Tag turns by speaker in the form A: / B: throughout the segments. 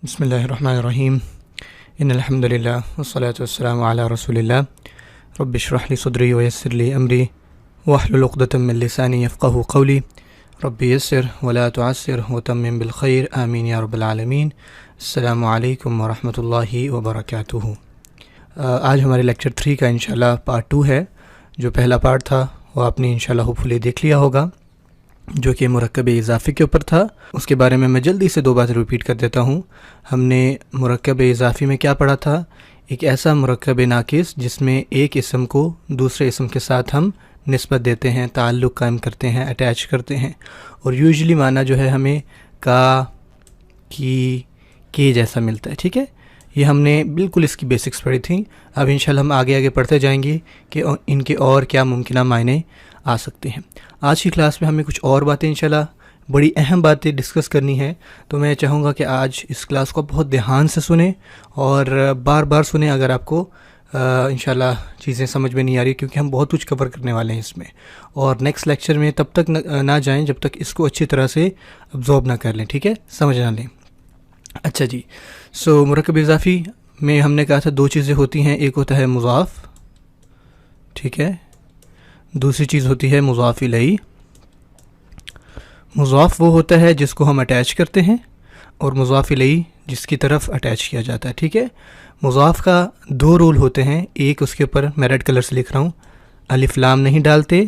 A: بسم اللہ الرحمن الرحیم ان الحمد للہ والصلاة والسلام علی رسول اللہ رب اشرح لی صدری ویسر لی امری واحلل عقدۃ من لسانی یفقہوا قولی رب یسر ولا تعسر وتمم بالخیر آمین یا رب العالمین۔ السلام علیکم ورحمۃ اللہ وبرکاتہ۔ آج ہمارے لیکچر 3 کا انشاءاللہ پارٹ 2 ہے۔ جو پہلا پارٹ تھا وہ آپ نے انشاءاللہ ہوپ فلی دیکھ لیا ہوگا، جو کہ مرکب اضافی کے اوپر تھا۔ اس کے بارے میں جلدی سے 2 باتیں ریپیٹ کر دیتا ہوں۔ ہم نے مرکب اضافی میں کیا پڑھا تھا؟ ایک ایسا مرکب ناقص جس میں ایک اسم کو دوسرے اسم کے ساتھ ہم نسبت دیتے ہیں، تعلق قائم کرتے ہیں، اٹیچ کرتے ہیں، اور یوزلی معنی جو ہے ہمیں کا کی کے جیسا ملتا ہے۔ ٹھیک ہے، یہ ہم نے بالکل اس کی بیسکس پڑھی تھیں۔ اب انشاءاللہ ہم آگے پڑھتے جائیں گے کہ ان کے اور کیا ممکنہ معنی آ سکتے ہیں۔ آج کی کلاس میں ہمیں کچھ اور باتیں انشاءاللہ بڑی اہم باتیں ڈسکس کرنی ہے، تو میں چاہوں گا کہ آج اس کلاس کو بہت دھیان سے سنیں اور بار بار سنیں اگر آپ کو انشاءاللہ چیزیں سمجھ میں نہیں آ رہی، کیونکہ ہم بہت کچھ کور کرنے والے ہیں اس میں، اور نیکسٹ لیکچر میں تب تک نہ جائیں جب تک اس کو اچھی طرح سے ابزورب نہ کر لیں۔ ٹھیک ہے، سمجھ نہ لیں۔ اچھا جی، مرکب اضافی میں ہم نے کہا تھا 2 چیزیں ہوتی ہیں، ایک ہوتا ہے مضاف، ٹھیک ہے، دوسری چیز ہوتی ہے مضاف الیہ۔ مضاف وہ ہوتا ہے جس کو ہم اٹیچ کرتے ہیں، اور مضاف الیہ جس کی طرف اٹیچ کیا جاتا ہے۔ ٹھیک ہے، مضاف کا 2 رول ہوتے ہیں، ایک اس کے اوپر میں ریڈ کلر سے لکھ رہا ہوں، الف لام نہیں ڈالتے،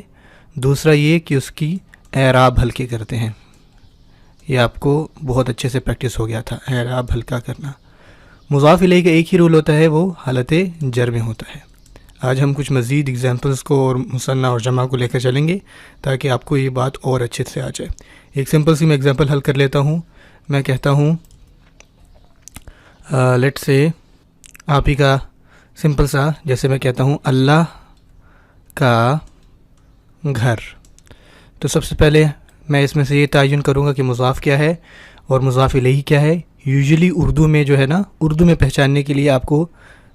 A: دوسرا یہ کہ اس کی اعراب ہلکے کرتے ہیں۔ یہ آپ کو بہت اچھے سے پریکٹس ہو گیا تھا، اعراب ہلکا کرنا۔ مضاف الیہ کا ایک ہی رول ہوتا ہے، وہ حالت جر میں ہوتا ہے۔ آج ہم کچھ مزید ایگزامپلس کو اور مثنیٰ اور جمع کو لے کر چلیں گے تاکہ آپ کو یہ بات اور اچھے سے آ جائے۔ ایک سمپل سی میں ایگزامپل حل کر لیتا ہوں۔ میں کہتا ہوں لیٹ سے آپ ہی کا سمپل سا، جیسے میں کہتا ہوں اللہ کا گھر، تو سب سے پہلے میں اس میں سے یہ تعین کروں گا کہ مضاف کیا ہے اور مضاف الیہ کیا ہے۔ یوزلی اردو میں جو ہے نا، اردو میں پہچاننے کے لیے آپ کو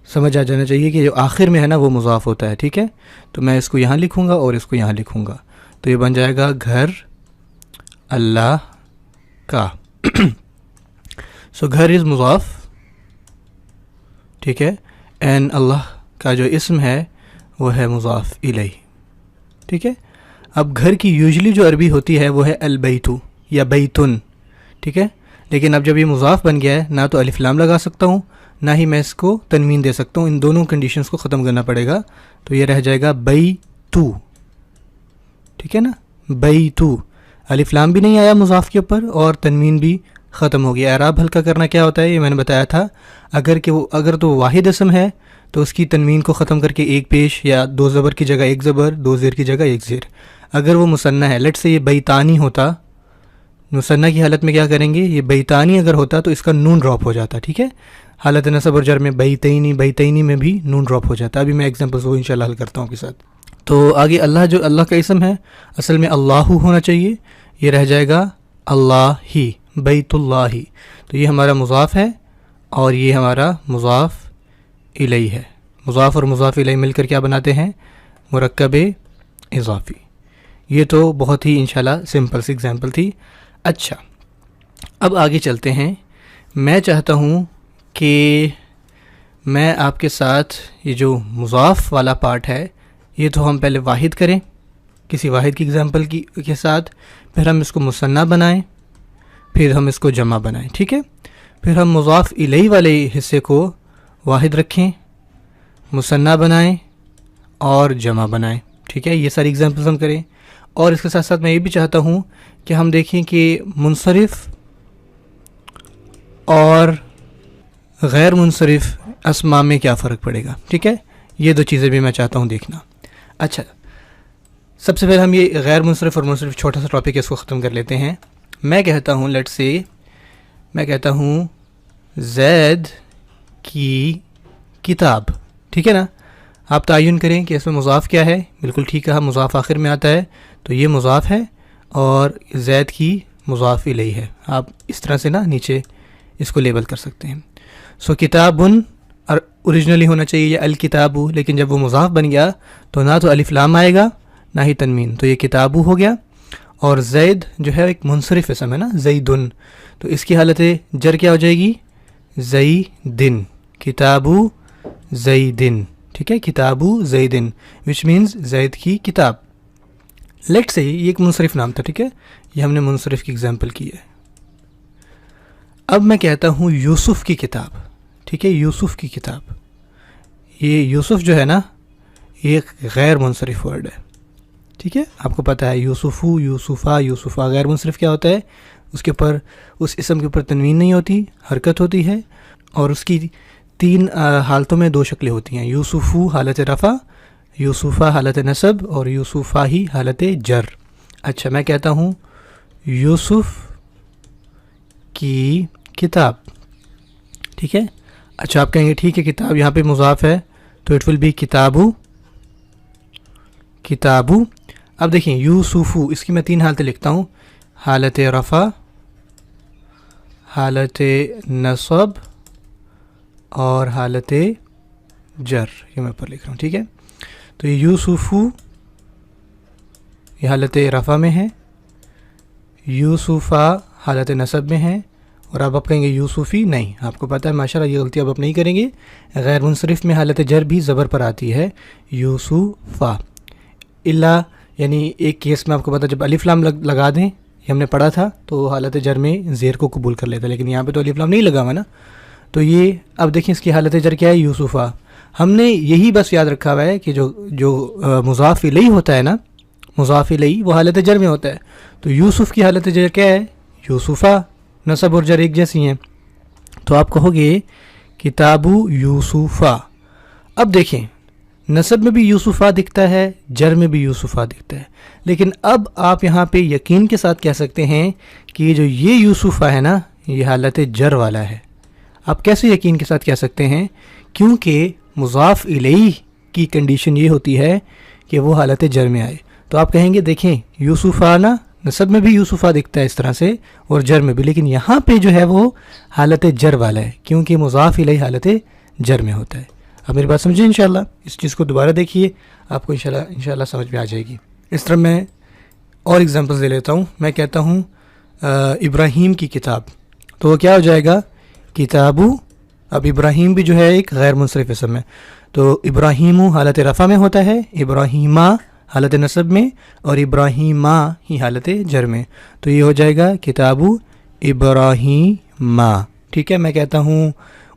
A: سمجھ آ جانا چاہیے کہ جو آخر میں ہے نا وہ مضاف ہوتا ہے۔ ٹھیک ہے، تو میں اس کو یہاں لکھوں گا اور اس کو یہاں لکھوں گا، تو یہ بن جائے گا گھر اللہ کا۔ گھر از مضاف، ٹھیک ہے، اینڈ اللہ کا جو اسم ہے وہ ہے مضاف الیہ۔ ٹھیک ہے، اب گھر کی یوزلی جو عربی ہوتی ہے وہ ہے البیت یا بیتن، ٹھیک ہے، لیکن اب جب یہ مضاف بن گیا ہے، نہ تو الف لام لگا سکتا ہوں، نہ ہی میں اس کو تنوین دے سکتا ہوں، ان دونوں کنڈیشنز کو ختم کرنا پڑے گا، تو یہ رہ جائے گا بیتو۔ ٹھیک ہے نا، بیتو، الف لام بھی نہیں آیا مضاف کے اوپر اور تنوین بھی ختم ہو گیا۔ اعراب ہلکا کرنا کیا ہوتا ہے، یہ میں نے بتایا تھا، اگر تو واحد اسم ہے تو اس کی تنوین کو ختم کر کے 1 پیش یا 2 زبر کی جگہ 1 زبر، 2 زیر کی جگہ 1 زیر۔ اگر وہ مثنیٰ ہے، لیٹ سے یہ بیتانی ہوتا، مثنیٰ کی حالت میں کیا کریں گے، یہ بیتانی اگر ہوتا تو اس کا نون ڈراپ ہو جاتا۔ ٹھیک ہے، حالت نصب اور جر میں بیتینی میں بھی نون ڈراپ ہو جاتا۔ ابھی میں ایگزامپلس وہ انشاءاللہ حل کرتا ہوں کے ساتھ۔ تو آگے اللہ، جو اللہ کا اسم ہے اصل میں اللہ ہونا چاہیے، یہ رہ جائے گا اللہ ہی، بیت اللہ ہی، تو یہ ہمارا مضاف ہے اور یہ ہمارا مضاف الیہ ہے۔ مضاف اور مضاف الیہ مل کر کیا بناتے ہیں، مرکب اضافی۔ یہ تو بہت ہی انشاءاللہ سمپل سی ایگزامپل تھی۔ اچھا، اب آگے چلتے ہیں۔ میں چاہتا ہوں کہ میں آپ کے ساتھ یہ جو مضاف والا پارٹ ہے، یہ تو ہم پہلے واحد کریں کسی واحد کی ایگزامپل کے ساتھ، پھر ہم اس کو مثنیٰ بنائیں، پھر ہم اس کو جمع بنائیں۔ ٹھیک ہے، پھر ہم مضاف الیہ والے حصے کو واحد رکھیں، مثنیٰ بنائیں اور جمع بنائیں۔ ٹھیک ہے، یہ ساری ایگزامپلز ہم کریں، اور اس کے ساتھ ساتھ میں یہ بھی چاہتا ہوں کہ ہم دیکھیں کہ منصرف اور غیر منصرف اسماء میں کیا فرق پڑے گا۔ ٹھیک ہے، یہ 2 چیزیں بھی میں چاہتا ہوں دیکھنا۔ اچھا، سب سے پہلے ہم یہ غیر منصرف اور منصرف چھوٹا سا ٹاپک ہے، اس کو ختم کر لیتے ہیں۔ میں کہتا ہوں لیٹ سے، میں کہتا ہوں زید کی کتاب، ٹھیک ہے نا، آپ تعین کریں کہ اس میں مضاف کیا ہے۔ بالکل ٹھیک ہے، مضاف آخر میں آتا ہے تو یہ مضاف ہے، اور زید کی مضاف الیہ ہے۔ آپ اس طرح سے نا نیچے اس کو لیبل کر سکتے ہیں۔ کتابن اوریجنلی ہونا چاہیے یہ الکتاب، لیکن جب وہ مضاف بن گیا تو نہ تو الف لام آئے گا نہ ہی تنوین، تو یہ کتابو ہو گیا۔ اور زید جو ہے ایک منصرف اسم ہے نا، زیدن، تو اس کی حالت جر کیا ہو جائے گی، زیدن، کتابو زیدن، ٹھیک ہے، کتابو زیدن وچ مینز زید کی کتاب. لیٹ سے یہ ایک منصرف نام تھا، ٹھیک ہے، یہ ہم نے منصرف کی ایگزامپل کی ہے. اب میں کہتا ہوں یوسف کی کتاب، ٹھیک ہے، یوسف کی کتاب. یہ یوسف جو ہے نا یہ ایک غیر منصرف ورڈ ہے، ٹھیک ہے، آپ کو پتہ ہے یوسفو، یوسفا، یوسفا. غیر منصرف کیا ہوتا ہے؟ اس کے اوپر، اس اسم کے اوپر تنوین نہیں ہوتی، حرکت ہوتی ہے، اور اس کی 3 حالتوں میں 2 شکلیں ہوتی ہیں، یوسفو حالت رفع، یوسفا حالت نصب، اور یوسفا ہی حالت جر. اچھا میں کہتا ہوں یوسف کی کتاب، ٹھیک ہے. اچھا آپ کہیں گے ٹھیک ہے کتاب یہاں پہ مضاف ہے تو اٹ ول بی کتابو، کتابو. اب دیکھیں یوسفو، اس کی میں 3 حالتیں لکھتا ہوں، حالت رفع، حالت نصب اور حالت جر. یہ میں اوپر لکھ رہا ہوں، ٹھیک ہے. تو یہ یوسفو یہ حالت رفع میں ہے، یوسفا حالت نصب میں ہے، اور اب آپ کہیں گے یوسفی. نہیں، آپ کو پتہ ہے ماشاءاللہ یہ غلطی اب آپ نہیں کریں گے. غیر منصرف میں حالت جر بھی زبر پر آتی ہے، یوسفا. الا یعنی ایک کیس میں آپ کو پتہ جب الف لام لگا دیں، یہ ہم نے پڑھا تھا تو حالت جر میں زیر کو قبول کر لیتا، لیکن یہاں پہ تو الف لام نہیں لگا ہوا نا. تو یہ اب دیکھیں اس کی حالت جر کیا ہے، یوسفا. ہم نے یہی بس یاد رکھا ہوا ہے کہ جو مضاف الیہ ہوتا ہے نا، مضاف الیہ وہ حالت جر میں ہوتا ہے. تو یوسف کی حالت جر کیا ہے، یوسفا. نصب اور جر ایک جیسی ہیں، تو آپ کہو گے کتابو یوسفا. اب دیکھیں نصب میں بھی یوسفا دکھتا ہے، جر میں بھی یوسفا دکھتا ہے، لیکن اب آپ یہاں پہ یقین کے ساتھ کہہ سکتے ہیں کہ جو یہ یوسفا ہے نا یہ حالت جر والا ہے. آپ کیسے یقین کے ساتھ کہہ سکتے ہیں؟ کیونکہ مضاف الیہ کی کنڈیشن یہ ہوتی ہے کہ وہ حالت جر میں آئے. تو آپ کہیں گے دیکھیں یوسفا نا نصب میں بھی یوسفا دکھتا ہے اس طرح سے اور جر میں بھی، لیکن یہاں پہ جو ہے وہ حالت جر والا ہے کیونکہ مضاف الیہ حالت جر میں ہوتا ہے. اب میری بات سمجھیں انشاءاللہ، اس چیز کو دوبارہ دیکھیے آپ کو انشاءاللہ سمجھ میں آ جائے گی. اس طرح میں اور ایگزامپلس دے لیتا ہوں. میں کہتا ہوں ابراہیم کی کتاب، تو وہ کیا ہو جائے گا، کتابو. اب ابراہیم بھی جو ہے ایک غیر منصرف اسم ہے، تو ابراہیمو حالت رفع میں ہوتا ہے، ابراہیمہ حالت نصب میں، اور ابراہیمہ ہی حالت جر میں. تو یہ ہو جائے گا کتابو ابراہیمہ، ٹھیک ہے. میں کہتا ہوں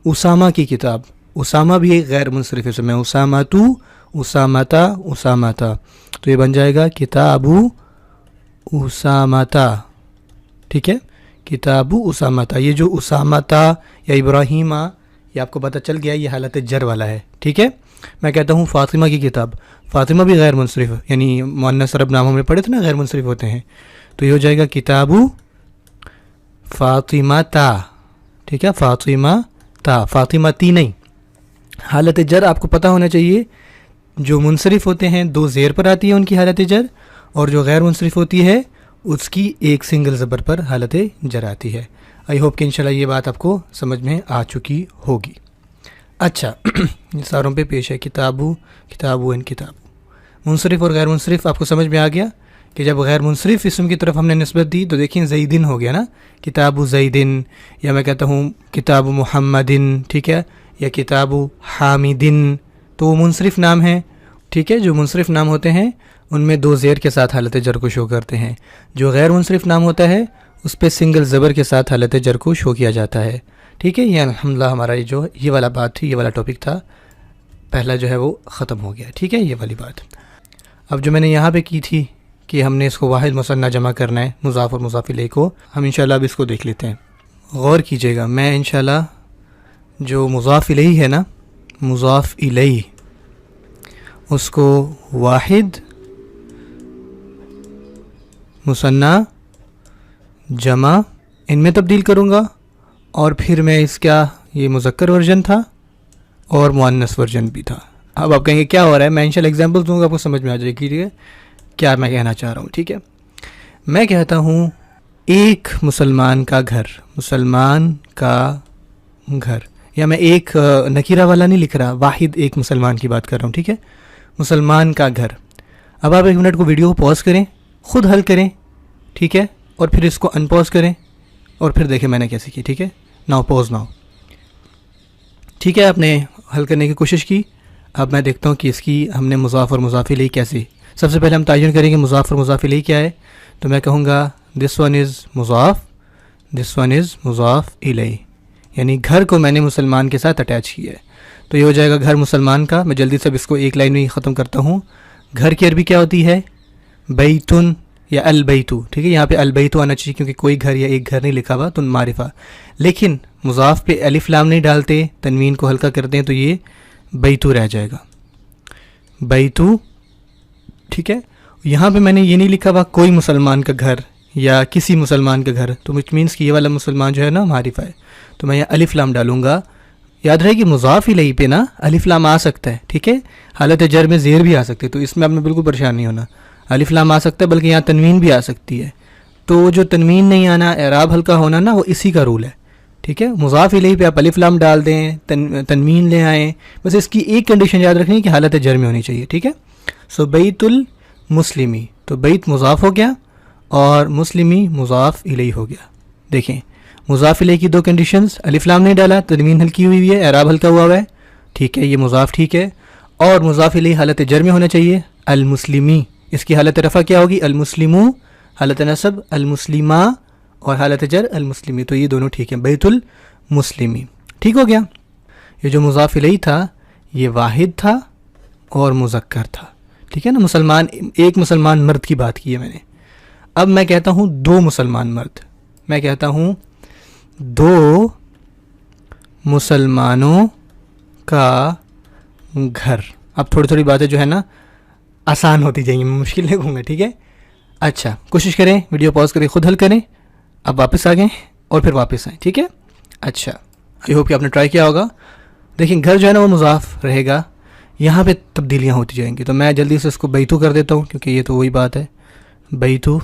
A: اسامہ کی کتاب، اسامہ بھی ایک غیر منصرف اسم ہے، اسامتو، اسامتا، اسامتا. تو یہ بن جائے گا کتابو اسامتا، ٹھیک ہے، کتابو اسامتا. یہ جو اسامتا یا ابراہیمہ یہ آپ کو پتہ چل گیا یہ حالت جر والا ہے، ٹھیک ہے. میں کہتا ہوں فاطمہ کی کتاب، فاطمہ بھی غیر منصرف، یعنی مؤنث عرب نام ہم نے پڑھے تھے نا غیر منصرف ہوتے ہیں. تو یہ ہو جائے گا کتابو فاطمہ تا، ٹھیک ہے، فاطمہ تا، فاطمہ تی نہیں. حالت جر آپ کو پتہ ہونا چاہیے، جو منصرف ہوتے ہیں 2 زیر پر آتی ہے ان کی حالت جر، اور جو غیر منصرف ہوتی ہے اس کی ایک سنگل زبر پر حالت جر آتی ہے. آئی ہوپ کہ انشاءاللہ یہ بات آپ کو سمجھ میں آ چکی ہوگی. اچھا ساروں پہ پیش ہے کتابو، کتابو ان کتابو. منصرف اور غیر منصرف آپ کو سمجھ میں آ گیا کہ جب غیر منصرف اسم کی طرف ہم نے نسبت دی تو دیکھیں زیدن ہو گیا نا، کتابو زیدن، یا میں کہتا ہوں کتاب محمدن، ٹھیک ہے، یا کتاب حامدن. تو وہ منصرف نام ہیں، ٹھیک ہے. جو منصرف نام ہوتے ہیں ان میں 2 زیر کے ساتھ حالت جر کو شو کرتے ہیں. جو غیر منصرف نام ہوتا ہے اس پہ سنگل زبر کے ساتھ حالت جر کو شو کیا جاتا ہے، ٹھیک ہے. یہ الحمدللہ ہمارا یہ والا بات تھی، یہ والا ٹاپک تھا پہلا جو ہے وہ ختم ہو گیا، ٹھیک ہے، یہ والی بات. اب جو میں نے یہاں پہ کی تھی کہ ہم نے اس کو واحد مثنیٰ جمع کرنا ہے، مضاف اور مضاف الیہ کو، ہم انشاءاللہ اب اس کو دیکھ لیتے ہیں. غور کیجیے گا، میں انشاءاللہ جو مضاف الیہ ہے نا، مضاف الیہ اس کو واحد مثنیٰ جمع ان میں تبدیل کروں گا، اور پھر میں اس کا یہ مذکر ورژن تھا اور مؤنث ورژن بھی تھا. اب آپ کہیں گے کیا ہو رہا ہے، میں انشاءاللہ ایگزامپل دوں گا آپ کو سمجھ میں آ جائے گی ٹھیک ہے کیا میں کہنا چاہ رہا ہوں. ٹھیک ہے، میں کہتا ہوں ایک مسلمان کا گھر، مسلمان کا گھر، یا میں ایک نکیرہ والا نہیں لکھ رہا، واحد ایک مسلمان کی بات کر رہا ہوں. ٹھیک ہے، مسلمان کا گھر. اب آپ 1 منٹ کو ویڈیو کو پاز کریں، خود حل کریں، ٹھیک ہے، اور پھر اس کو ان پاز کریں اور پھر دیکھیں میں نے کیسے کی. ٹھیک ہے، ناؤ پاز ناؤ. ٹھیک ہے، آپ نے حل کرنے کی کوشش کی. اب میں دیکھتا ہوں کہ اس کی ہم نے مضاف اور مضاف الیہ کیسے. سب سے پہلے ہم تعین کریں گے مضاف اور مضاف الیہ کیا ہے. تو میں کہوں گا دس ون از مضاف، دس ون از مضاف الیہ، یعنی گھر کو میں نے مسلمان کے ساتھ اٹیچ کیا ہے. تو یہ ہو جائے گا گھر مسلمان کا. میں جلدی سے اب اس کو ایک لائن میں ہی ختم کرتا ہوں. گھر کی عربی کیا ہوتی ہے؟ بیتن یا البیتو. ٹھیک ہے، یہاں پہ البیتو آنا چاہیے کیونکہ کوئی گھر یا ایک گھر نہیں لکھا ہوا، تو معرفہ. لیکن مضاف پہ الف لام نہیں ڈالتے، تنوین کو ہلکا کرتے ہیں، تو یہ بیتو رہ جائے گا، بیتو. ٹھیک ہے، یہاں پہ میں نے یہ نہیں لکھا ہوا کوئی مسلمان کا گھر یا کسی مسلمان کا گھر، تو وچ مینس کہ یہ والا مسلمان جو ہے نا معرفہ ہے. تو میں یہ الف لام ڈالوں گا. یاد رہے کہ مضاف الیہ پہ نا الف لام آ سکتا ہے. ٹھیک ہے، حالت جر میں زیر بھی آ سکتی ہے، تو اس میں آپ نے بالکل پریشان نہیں ہونا. الف لام آ سکتا ہے، بلکہ یہاں تنوین بھی آ سکتی ہے. تو جو تنوین نہیں آنا، اعراب ہلکا ہونا نا، وہ اسی کا رول ہے. ٹھیک ہے، مضاف الیہ پہ آپ الف لام ڈال دیں، تنوین لے آئیں، بس اس کی ایک کنڈیشن یاد رکھنی کہ حالت جر میں ہونی چاہیے. ٹھیک ہے، سو بیت المسلمی، تو بیت مضاف ہو گیا اور مسلمی مضاف الیہ ہو گیا. دیکھیں مضاف الیہ کی دو کنڈیشنز، الف لام نہیں ڈالا، تنوین ہلکی ہوئی ہے، اعراب ہلکا ہوا ہے. ٹھیک ہے، یہ مضاف ٹھیک ہے. اور مضاف الیہ حالت جر میں ہونا چاہیے، المسلمی. اس کی حالت رفع کیا ہوگی؟ المسلمو، حالت نصب المسلمہ، اور حالت جر المسلمی. تو یہ دونوں ٹھیک ہیں، بیت المسلمی. ٹھیک ہو گیا. یہ جو مضاف الیہ تھا یہ واحد تھا اور مذکر تھا. ٹھیک ہے نا، مسلمان، ایک مسلمان مرد کی بات کی ہے میں نے. اب میں کہتا ہوں دو مسلمان مرد، میں کہتا ہوں دو مسلمانوں کا گھر. اب تھوڑی تھوڑی باتیں جو ہے نا آسان ہوتی جائیں گی، میں مشکل نہیں کہوں گا. ٹھیک ہے، اچھا کوشش کریں، ویڈیو پاز کریں، خود حل کریں. اب واپس آ گئے اور پھر واپس آئیں. ٹھیک ہے، اچھا آئی ہوپ کہ آپ نے ٹرائی کیا ہوگا. دیکھیں گھر جو ہے نا وہ مضاف رہے گا، یہاں پہ تبدیلیاں ہوتی جائیں گی. تو میں جلدی سے اس کو بیتو کر دیتا ہوں کیونکہ یہ تو وہی بات ہے. بیتو،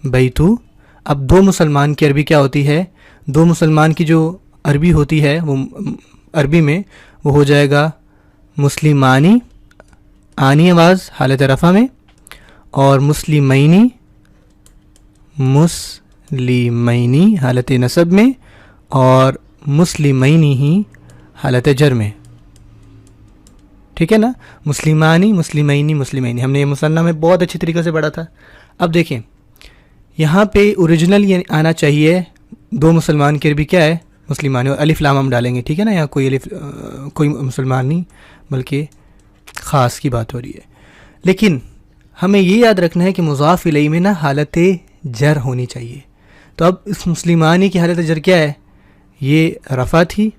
A: بیتو. اب دو مسلمان کی عربی کیا ہوتی ہے؟ دو مسلمان کی جو عربی ہوتی ہے وہ عربی میں وہ ہو جائے گا مسلمانی، آنی آواز حالت رفع میں، اور مسلمینی، مسلمینی حالت نصب میں، اور مسلمینی ہی حالت جر میں. ٹھیک ہے نا، مسلمانی، مسلمینی، مسلمینی. ہم نے یہ مثنیٰ میں بہت اچھی طریقے سے پڑھا تھا. اب دیکھیں یہاں پہ اوریجنل یہ آنا چاہیے دو مسلمان کی عربی کیا ہے؟ مسلمانی، اور الف لام ہم ڈالیں گے. ٹھیک ہے نا، یہاں کوئی مسلمان نہیں بلکہ خاص کی بات ہو رہی ہے. لیکن ہمیں یہ یاد رکھنا ہے کہ مضاف الیہ میں نا حالت جر ہونی چاہیے. تو اب اس مسلمانی کی حالت جر کیا ہے؟ یہ رفع تھی،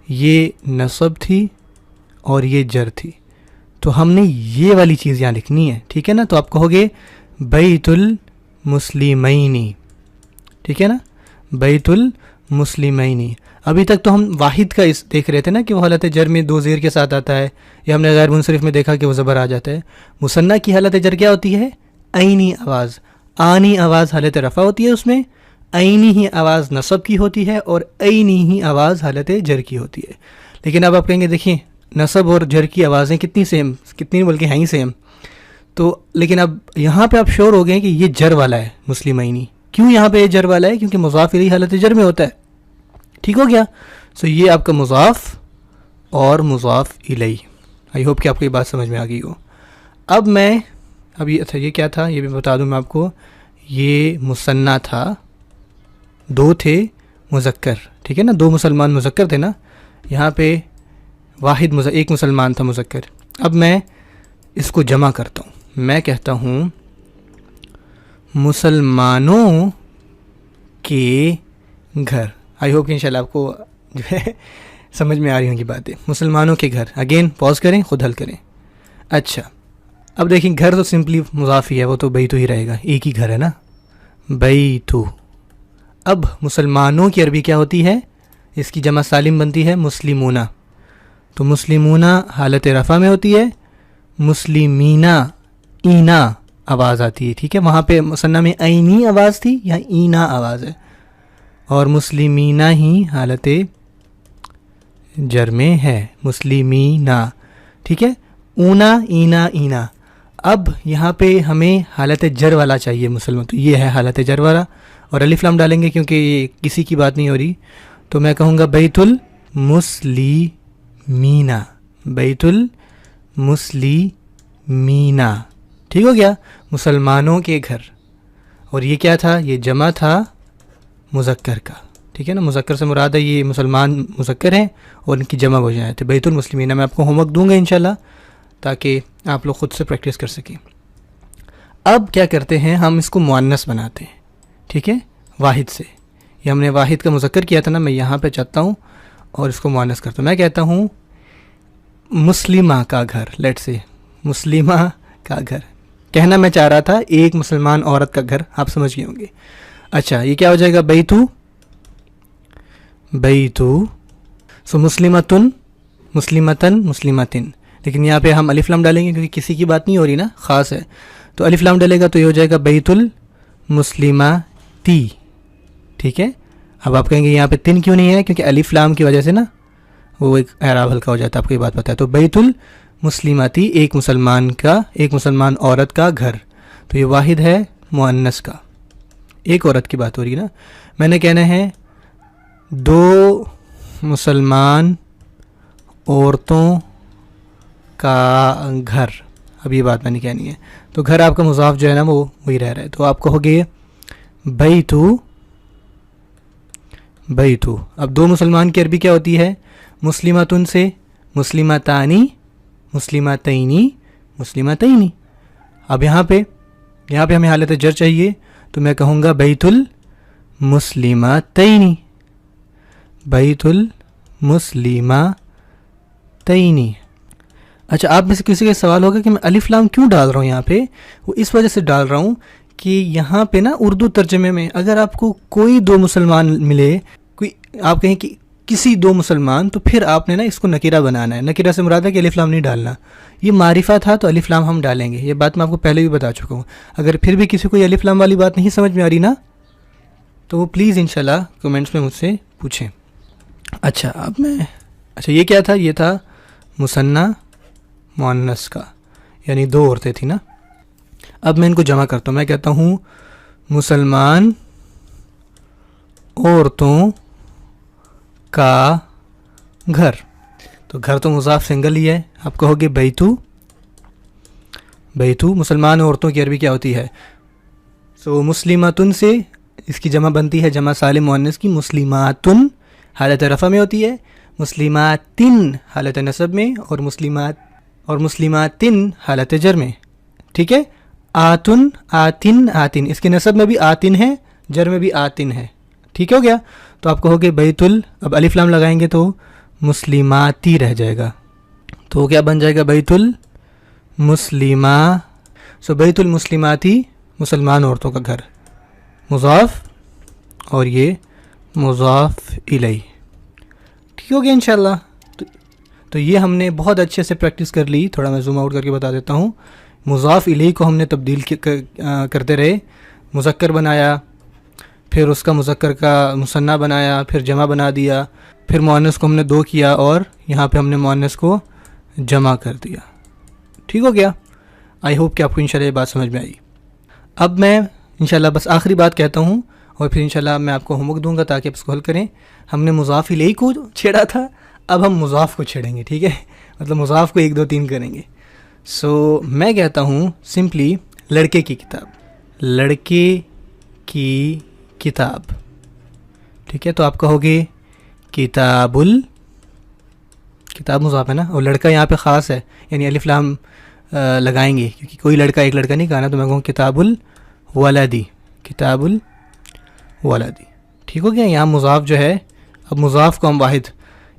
A: یہ نصب تھی، اور یہ جر تھی. تو ہم نے یہ والی چیز یہاں لکھنی ہے. ٹھیک ہے نا، تو آپ کہو گے بیت المسلمینی. ٹھیک ہے نا، بیت المسلمینی. ابھی تک تو ہم واحد کا اس دیکھ رہے تھے نا کہ وہ حالت جر میں دو زیر کے ساتھ آتا ہے، یا ہم نے غیر منصرف میں دیکھا کہ وہ زبر آ جاتا ہے. مثنیٰ کی حالت جر کیا ہوتی ہے؟ عینی آواز. آنی آواز حالت رفع ہوتی ہے، اس میں عینی ہی آواز نصب کی ہوتی ہے، اور عینی ہی آواز حالت جر کی ہوتی ہے. لیکن اب آپ کہیں گے دیکھیں نصب اور جر کی آوازیں کتنی سیم، کتنی بلکہ ہیں ہی سیم. تو لیکن اب یہاں پہ آپ شور ہو گئے کہ یہ جر والا ہے مسلمینی. کیوں یہاں پہ یہ جر والا ہے؟ کیونکہ مضاف الیہ حالت جر میں ہوتا ہے. ٹھیک ہو گیا. سو یہ آپ کا مضاف اور مضاف الیہ. آئی ہوپ کہ آپ کو یہ بات سمجھ میں آ گئی ہو. اب میں اچھا یہ کیا تھا یہ بھی بتا دوں میں آپ کو. یہ مثنیٰ تھا، دو تھے مذکر. ٹھیک ہے نا، دو مسلمان مذکر تھے نا، یہاں پہ واحد ایک مسلمان تھا مذکر. اب میں اس کو جمع کرتا ہوں، میں کہتا ہوں مسلمانوں کے گھر. آئی ہوپ کہ انشاءاللہ آپ کو جو ہے سمجھ میں آ رہی ہوں گی باتیں. مسلمانوں کے گھر. اگین پاز کریں، خود حل کریں. اچھا اب دیکھیں گھر تو سمپلی مضاف ہی ہے، وہ تو بیتو ہی رہے گا، ایک ہی گھر ہے نا، بیتو. اب مسلمانوں کی عربی کیا ہوتی ہے؟ اس کی جمع سالم بنتی ہے مسلمونہ. تو مسلمونہ حالت رفع میں ہوتی ہے، مسلمینہ اینا آواز آتی ہے. ٹھیک ہے، وہاں پہ مثنیٰ میں عینی آواز تھی، یہاں اینا آواز ہے، اور مسلمینہ ہی حالت جر میں ہے، مسلمینہ. ٹھیک ہے، اونا اینا اینا. اب یہاں پہ ہمیں حالت جر والا چاہیے مسلمان، تو یہ ہے حالت جر والا، اور الف لام ڈالیں گے کیونکہ یہ کسی کی بات نہیں ہو رہی، تو میں کہوں گا بیت المسلیمینا، بیت المسلیمینا، ٹھیک ہو گیا، مسلمانوں کے گھر. اور یہ کیا تھا؟ یہ جمع تھا مذکر کا، ٹھیک ہے نا، مذکر سے مراد ہے یہ مسلمان مذکر ہیں اور ان کی جمع ہو جائے. تو بیت المسلمین میں آپ کو ہوم ورک دوں گا انشاءاللہ تاکہ آپ لوگ خود سے پریکٹس کر سکیں. اب کیا کرتے ہیں، ہم اس کو مؤنث بناتے ہیں، ٹھیک ہے، واحد سے. یہ ہم نے واحد کا مذکر کیا تھا نا، میں یہاں پہ چاہتا ہوں اور اس کو مؤنث کرتا ہوں. میں کہتا ہوں مسلمہ کا گھر، لیٹ سے مسلمہ کا گھر. کہنا میں چاہ رہا تھا ایک مسلمان عورت کا گھر، آپ سمجھ گئے ہوں گے. اچھا یہ کیا ہو جائے گا؟ بیتو، سو مسلمتن، مسلمتن، مسلمتن. لیکن یہاں پہ ہم الف لام ڈالیں گے کیونکہ کسی کی بات نہیں ہو رہی نا، خاص ہے، تو الف لام ڈالے گا تو یہ ہو جائے گا بیت المسلماتی، ٹھیک ہے. اب آپ کہیں گے یہاں پہ تن کیوں نہیں ہے؟ کیونکہ الف لام کی وجہ سے نا وہ ایک اعراب ہلکا ہو جاتا ہے، آپ کو یہ بات پتہ ہے. تو بیت المسلماتی، ایک مسلمان عورت کا گھر. تو یہ واحد ہے مؤنث کا، ایک عورت کی بات ہو رہی ہے نا. میں نے کہنا ہے دو مسلمان عورتوں کا گھر. اب یہ بات میں نے کہنی ہے. تو گھر آپ کا مضاف جو ہے نا وہ وہی رہ رہا ہے. تو آپ کہو گے بیتو. اب دو مسلمان کی عربی کیا ہوتی ہے؟ مسلمتن سے مسلمتانی، مسلمتینی، مسلمتینی. اب یہاں پہ ہمیں حالت جر چاہیے، تو میں کہوں گا بیت المسلمتینی، بیت المسلمتینی. اچھا آپ میں سے کسی کا سوال ہوگا کہ میں الف لام کیوں ڈال رہا ہوں یہاں پہ؟ وہ اس وجہ سے ڈال رہا ہوں کہ یہاں پہ نا اردو ترجمے میں اگر آپ کو کوئی دو مسلمان ملے، کوئی آپ کہیں کہ کسی دو مسلمان، تو پھر آپ نے نا اس کو نکیرہ بنانا ہے. نکیرہ سے مراد ہے کہ الف لام نہیں ڈالنا. یہ معرفہ تھا تو الف لام ہم ڈالیں گے، یہ بات میں آپ کو پہلے بھی بتا چکا ہوں. اگر پھر بھی کسی کو یہ الف لام والی بات نہیں سمجھ میں آ رہی نا، تو وہ پلیز انشاءاللہ کمنٹس میں مجھ سے پوچھیں. اچھا یہ کیا تھا؟ یہ تھا مثنیٰ مؤنث کا، یعنی دو عورتیں تھیں نا. اب میں ان کو جمع کرتا ہوں. میں کہتا ہوں مسلمان عورتوں کا گھر. تو گھر تو مضاف سنگل ہی ہے، آپ کہو گے بیتو. مسلمان عورتوں کی عربی کیا ہوتی ہے؟ سو مسلماتن سے اس کی جمع بنتی ہے، جمع سالم مؤنث کی، مسلماتن حالت رفع میں ہوتی ہے، مسلماتن حالت نصب میں، اور مسلماتن حالت جر میں، ٹھیک ہے. آتن، آتن، اس کے نصب میں بھی آتن ہے، جر میں بھی آتن ہے، ٹھیک ہو گیا. تو آپ کہو گے اب الف لام لگائیں گے تو مسلماتی رہ جائے گا. تو کیا بن جائے گا؟ بیت المسلماتی، مسلمان عورتوں کا گھر، مضاف اور یہ مضاف الیہ، ٹھیک ہو گیا انشاءاللہ. تو یہ ہم نے بہت اچھے سے پریکٹس کر لی. تھوڑا میں زوم آؤٹ کر کے بتا دیتا ہوں. مضاف الیہ کو ہم نے تبدیل کرتے رہے، مذکر بنایا، پھر اس کا مذکر کا مثنیٰ بنایا، پھر جمع بنا دیا، پھر مؤنث کو ہم نے دو کیا اور یہاں پہ ہم نے مؤنث کو جمع کر دیا. ٹھیک ہو گیا. آئی ہوپ کہ آپ کو انشاءاللہ یہ بات سمجھ میں آئی. اب میں انشاءاللہ بس آخری بات کہتا ہوں اور پھر انشاءاللہ میں آپ کو ہوم ورک دوں گا تاکہ آپ اس کو حل کریں. ہم نے مضاف الیہ کو چھیڑا تھا، اب ہم مضاف کو چھیڑیں گے، ٹھیک ہے، مطلب مضاف کو 1 2 3 کریں گے. سو میں کہتا ہوں سمپلی لڑکے کی کتاب، لڑکے کی کتاب، ٹھیک ہے. تو آپ کہو گے کتاب مضاف ہے نا، اور لڑکا یہاں پہ خاص ہے، یعنی الف لام لگائیں گے کیونکہ کوئی لڑکا ایک لڑکا نہیں کہا نا. تو میں کہوں کتاب الولدی، کتاب الولدی، ٹھیک ہو گیا. یہاں مضاف جو ہے، اب مضاف کو ہم واحد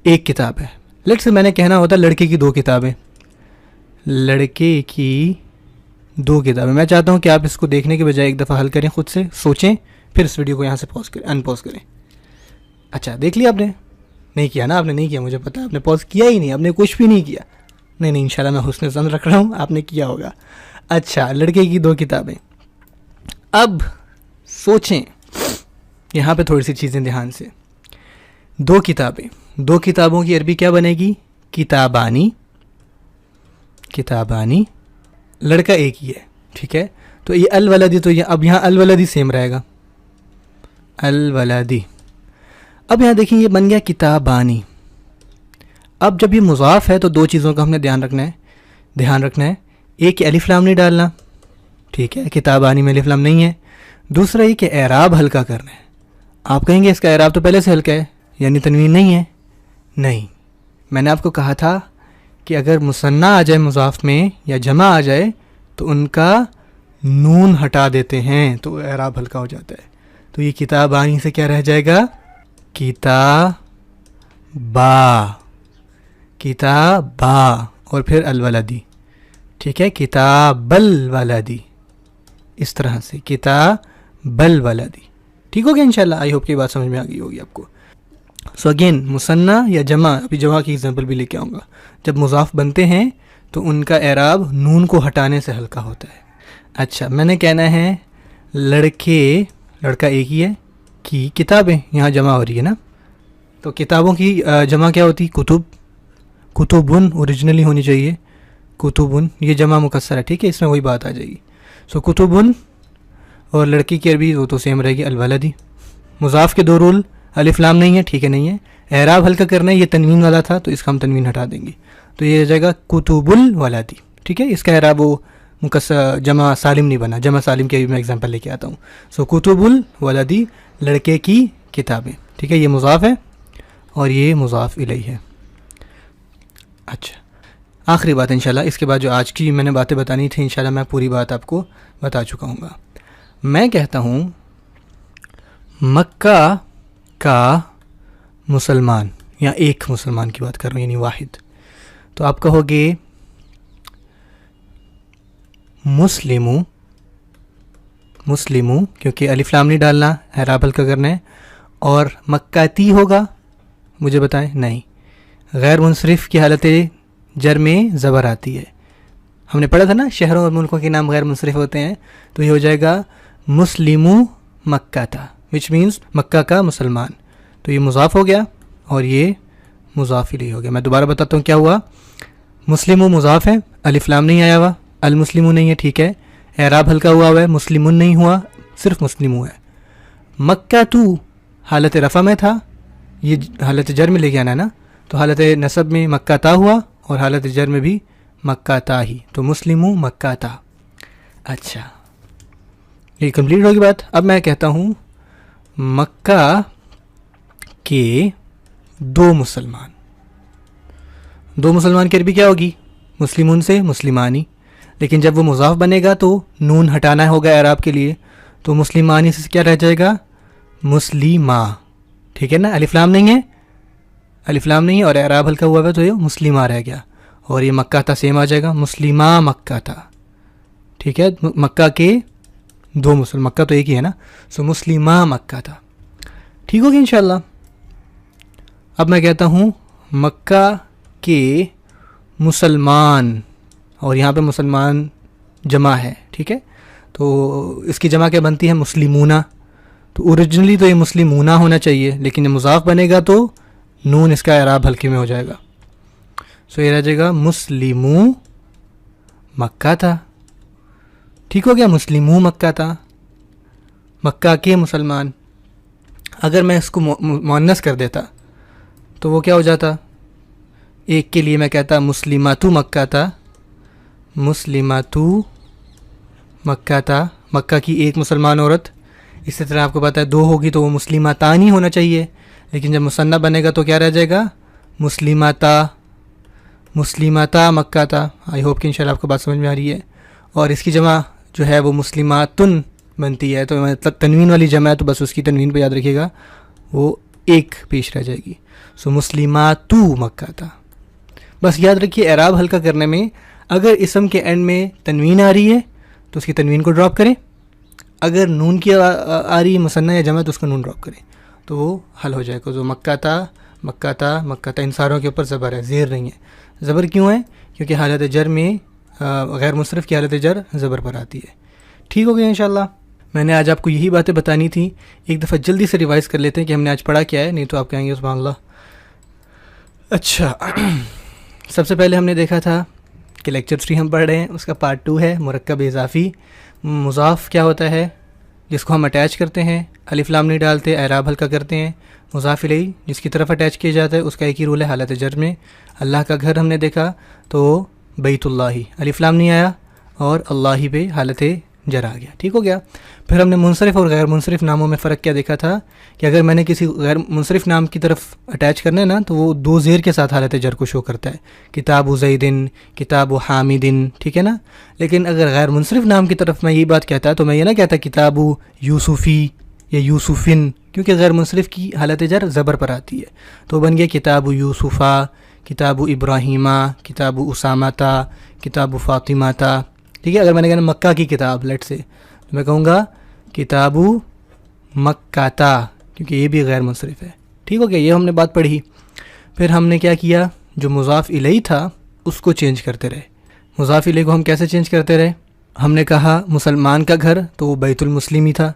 A: ایک کتاب ہے. لیٹ سے میں نے کہنا ہوتا لڑکے کی 2 کتابیں، لڑکے کی 2 کتابیں. میں چاہتا ہوں کہ آپ اس کو دیکھنے کے بجائے ایک دفعہ حل کریں، خود سے سوچیں، پھر اس ویڈیو کو یہاں سے انپوز کریں. اچھا دیکھ لیا آپ نے؟ نہیں کیا نا، آپ نے نہیں کیا، مجھے پتا ہے آپ نے پوز کیا ہی نہیں، آپ نے کچھ بھی نہیں کیا. نہیں انشاءاللہ میں حسن ظن رکھ رہا ہوں آپ نے کیا ہوگا. اچھا لڑکے کی 2 کتابیں. اب سوچیں یہاں پہ تھوڑی سی چیزیں دھیان سے. 2 کتابیں، 2 کتابوں کی عربی کیا بنے گی؟ کتابانی، کتابانی. لڑکا ایک ہی ہے، ٹھیک ہے. تو یہ الولدی، تو یہ اب یہاں الولدی سیم رہے گا، الولدی. اب یہاں دیکھیں یہ بن گیا کتابانی. اب جب یہ مضاف ہے تو دو چیزوں کا ہم نے دھیان رکھنا ہے. ایک الف لام نہیں ڈالنا, ٹھیک ہے, کتابانی میں الف لام نہیں ہے. دوسرا یہ کہ اعراب ہلکا کرنا ہے. آپ کہیں گے اس کا اعراب تو پہلے سے ہلکا ہے, یعنی تنوین نہیں ہے. نہیں, میں نے آپ کو کہا تھا کہ اگر مثنیٰ آ جائے مضاف میں یا جمع آ جائے تو ان کا نون ہٹا دیتے ہیں تو اعراب ہلکا ہو جاتا ہے. تو یہ کتابانی سے کیا رہ جائے گا؟ کتابا اور پھر الولدی. ٹھیک ہے, کتاب الولدی, اس طرح سے کتاب الولدی. ٹھیک ہو گیا انشاءاللہ. آئی ہوپ کہ بات سمجھ میں آ گئی ہوگی آپ کو. سو اگین مثنیٰ یا جمع, ابھی جمع کی ایگزامپل بھی لے کے آؤں گا, جب مضاف بنتے ہیں تو ان کا اعراب نون کو ہٹانے سے ہلکا ہوتا ہے. اچھا, میں نے کہنا ہے لڑکے, لڑکا ایک ہی ہے, کی کتابیں یہاں جمع ہو رہی ہے نا, تو کتابوں کی جمع کیا ہوتی؟ کتب. کتبن اوریجنلی ہونی چاہیے, کتبن, یہ جمع مکسر ہے. ٹھیک ہے, اس میں وہی بات آ جائے گی. سو کتبن, اور لڑکی کی عربی وہ تو سیم رہے گی الولدی. مضاف کے دو رول, الف لام نہیں ہے, ٹھیک ہے, نہیں ہے. اعراب ہلکا کرنا ہے, یہ تنوین والا تھا تو اس کا ہم تنوین ہٹا دیں گے, تو یہ رہ جائے گا کتب الولدی. ٹھیک ہے, اس کا اعراب وہ مکسر جمع سالم نہیں بنا. جمع سالم کے بھی میں ایگزامپل لے کے آتا ہوں. سو کتب الولدی, لڑکے کی کتابیں. ٹھیک ہے, یہ مضاف ہے اور یہ مضاف الیہ ہے. اچھا, آخری بات انشاءاللہ, اس کے بعد جو آج کی میں نے باتیں بتانی تھیں انشاءاللہ میں پوری بات آپ کو بتا چکا ہوں گا. میں کہتا ہوں مکہ کا مسلمان, یا ایک مسلمان کی بات کر رہا ہوں, یعنی واحد, تو آپ کہو گے مسلمو, کیونکہ الف لام نہیں ڈالنا, اعراب ہلکا کرنا ہے. اور مکاتی ہوگا, مجھے بتائیں. نہیں, غیر منصرف کی حالت جر میں زبر آتی ہے. ہم نے پڑھا تھا نا شہروں اور ملکوں کے نام غیر منصرف ہوتے ہیں, تو یہ ہو جائے گا مسلمو مکہ تھا, وچ مینس مکہ کا مسلمان. تو یہ مضاف ہو گیا اور یہ مضاف الیہ ہو گیا. میں دوبارہ بتاتا ہوں کیا ہوا. مسلمو مضاف ہے, الف لام نہیں آیا ہوا, المسلمو نہیں ہے, ٹھیک ہے, اعراب ہلکا ہوا ہے, مسلمون نہیں ہوا, صرف مسلمو ہے. مکہ تو حالت رفع میں تھا, یہ حالت جر میں لے کے آنا ہے نا, تو حالت نصب میں مکہ تا ہوا اور حالت جر میں بھی مکہ تا ہی, تو مسلمو مکہ تا. اچھا, یہ کمپلیٹ ہوگی بات. اب میں کہتا ہوں مکہ کے دو مسلمان. دو مسلمان کی عربی کیا ہوگی؟ مسلمون سے مسلمانی, لیکن جب وہ مضاف بنے گا تو نون ہٹانا ہوگا اعراب کے لیے, تو مسلمانی سے کیا رہ جائے گا؟ مسلمہ. ٹھیک ہے نا, الف لام نہیں ہے, الف لام نہیں ہے اور اعراب ہلکا ہوا ہے, تو یہ مسلمہ رہ گیا. اور یہ مکہ تھا سیم آ جائے گا, مسلمہ مکہ تھا. ٹھیک ہے, مکہ کے دو مسلم, مکہ تو ایک ہی ہے نا, سو مسلمہ مکہ تھا. ٹھیک ہوگی انشاءاللہ. اب میں کہتا ہوں مکہ کے مسلمان, اور یہاں پہ مسلمان جمع ہے. ٹھیک ہے, تو اس کی جمع کیا بنتی ہے؟ مسلمونہ. تو اوریجنلی تو یہ مسلمونہ ہونا چاہیے, لیکن جب مضاف بنے گا تو نون اس کا اعراب ہلکے میں ہو جائے گا. سو یہ رہ جائے گا مسلمو مکہ تھا. ٹھیک ہو گیا, مسلمو مکہ تھا, مکہ کے مسلمان. اگر میں اس کو مؤنث کر دیتا تو وہ کیا ہو جاتا؟ ایک کے لیے میں کہتا مسلماتو مکہ تھا, مسلماتو مکہ تھا, مکہ کی ایک مسلمان عورت. اسی طرح آپ کو پتہ ہے دو ہوگی تو وہ مسلماتانی ہونا چاہیے, لیکن جب مثنیٰ بنے گا تو کیا رہ جائے گا؟ مسلماتا. مسلماتا مکہ تھا. آئی ہوپ کہ انشاءاللہ آپ کو بات سمجھ میں آ رہی ہے. اور اس کی جمع جو ہے وہ مسلماتن بنتی ہے, تو مطلب تنوین والی جمع ہے, تو بس اس کی تنوین پہ یاد رکھیے گا, وہ ایک پیش رہ جائے گی. سو مسلماتو مکہ تھا. بس یاد رکھیے اعراب ہلکا کرنے میں اگر اسم کے اینڈ میں تنوین آ رہی ہے تو اس کی تنوین کو ڈراپ کریں, اگر نون کی آ رہی ہے مثنیٰ یا جمع تو اس کو نون ڈراپ کریں, تو وہ حل ہو جائے گا. جو مکہ تھا مکہ تھا مکہ تھا, ان ساروں کے اوپر زبر ہے, زیر نہیں ہے. زبر کیوں ہے؟ کیونکہ حالت جر میں غیر مصرف کی حالت جر زبر پر آتی ہے. ٹھیک ہو گیا انشاءاللہ. میں نے آج آپ کو یہی باتیں بتانی تھی. ایک دفعہ جلدی سے ریوائز کر لیتے ہیں کہ ہم نے آج پڑھا کیا ہے, نہیں تو آپ کہیں گے سبحان اللہ. اچھا, سب سے پہلے ہم نے دیکھا تھا کہ لیکچر 3 ہم پڑھ رہے ہیں, اس کا پارٹ 2 ہے مرکب اضافی. مضاف کیا ہوتا ہے؟ جس کو ہم اٹیچ کرتے ہیں الف لام نہیں ڈالتے، اعراب ہلکا کرتے ہیں. مضاف الیہ جس کی طرف اٹیچ کیا جاتا ہے اس کا ایک ہی رول ہے حالت جر میں. اللہ کا گھر ہم نے دیکھا تو بیت اللہ ہی، الف لام نہیں آیا اور اللہ ہی پہ حالت جر آ گیا. ٹھیک ہو گیا. پھر ہم نے منصرف اور غیر منصرف ناموں میں فرق کیا دیکھا تھا کہ اگر میں نے کسی غیر منصرف نام کی طرف اٹیچ کرنا ہے نا تو وہ دو زیر کے ساتھ حالت جر کو شو کرتا ہے، کتاب زیدن، کتاب حامدن. ٹھیک ہے نا. لیکن اگر غیر منصرف نام کی طرف میں یہ بات کہتا تو میں یہ نہ کہتا کتاب یوسفی یا یوسفن، کیونکہ غیر منصرف کی حالت جر زبر پر آتی ہے. تو بن گیا کتاب یوسفہ، کتاب ابراہیمہ، کتاب اسامہ تا، کتاب فاطمہ تا. ٹھیک ہے. اگر میں نے کہنا مکہ کی کتاب لیٹ سے تو میں کہوں گا کتاب مکہ تا، کیونکہ یہ بھی غیر منصرف ہے. ٹھیک ہو گیا. یہ ہم نے بات پڑھی. پھر ہم نے کیا کیا، جو مضاف الیہ تھا اس کو چینج کرتے رہے. مضاف الیہ کو ہم کیسے چینج کرتے رہے؟ ہم نے کہا مسلمان کا گھر تو وہ بیت المسلمی تھا،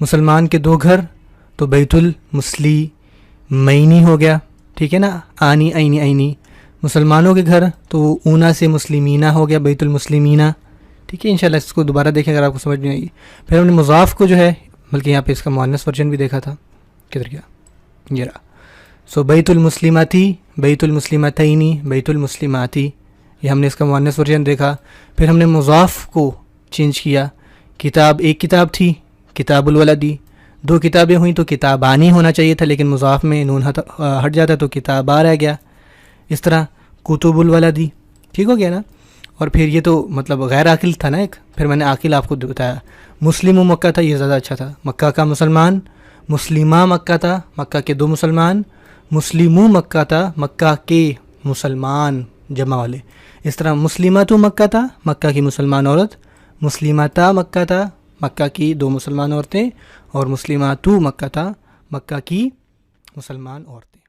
A: مسلمان کے دو گھر تو بیت المسلیمینی ہو گیا. ٹھیک ہے نا. آنی عینی عینی. مسلمانوں کے گھر تو وہ اونا سے مسلمینہ ہو گیا، بیت المسلمینہ. ٹھیک ہے. انشاءاللہ اس کو دوبارہ دیکھیں اگر آپ کو سمجھ میں آئی. پھر ہم نے مضاف کو جو ہے، بلکہ یہاں پہ اس کا مؤنث ورژن بھی دیکھا تھا، کدھر گیا یہ رہا. سو بیت المسلماتی، بیت المسلمتینی، بیت المسلماتی، یہ ہم نے اس کا مؤنث ورژن دیکھا. پھر ہم نے مضاف کو چینج کیا. کتاب ایک کتاب تھی، کتاب الولدی. دو کتابیں ہوئیں تو کتابانی ہونا چاہیے تھا، لیکن مضاف میں نون ہٹ جاتا تو کتابا رہ گیا. اس طرح کتب الولدی. ٹھیک ہو گیا نا. اور پھر یہ تو مطلب غیر عاقل تھا نا ایک. پھر میں نے عاقل آپ کو بتایا. مسلم و مکہ تھا، یہ زیادہ اچھا تھا. مکہ کا مسلمان، مسلمہ مکہ تھا، مکہ کے دو مسلمان. مسلمو مکہ تھا، مکہ کے مسلمان جمع والے. اس طرح مسلمہ تو مکہ تھا، مکہ کی مسلمان عورت. مسلمتا مکہ تھا، مکہ کی دو مسلمان عورتیں. اور مسلماتو مکہ تھا، مکہ کی مسلمان عورتیں.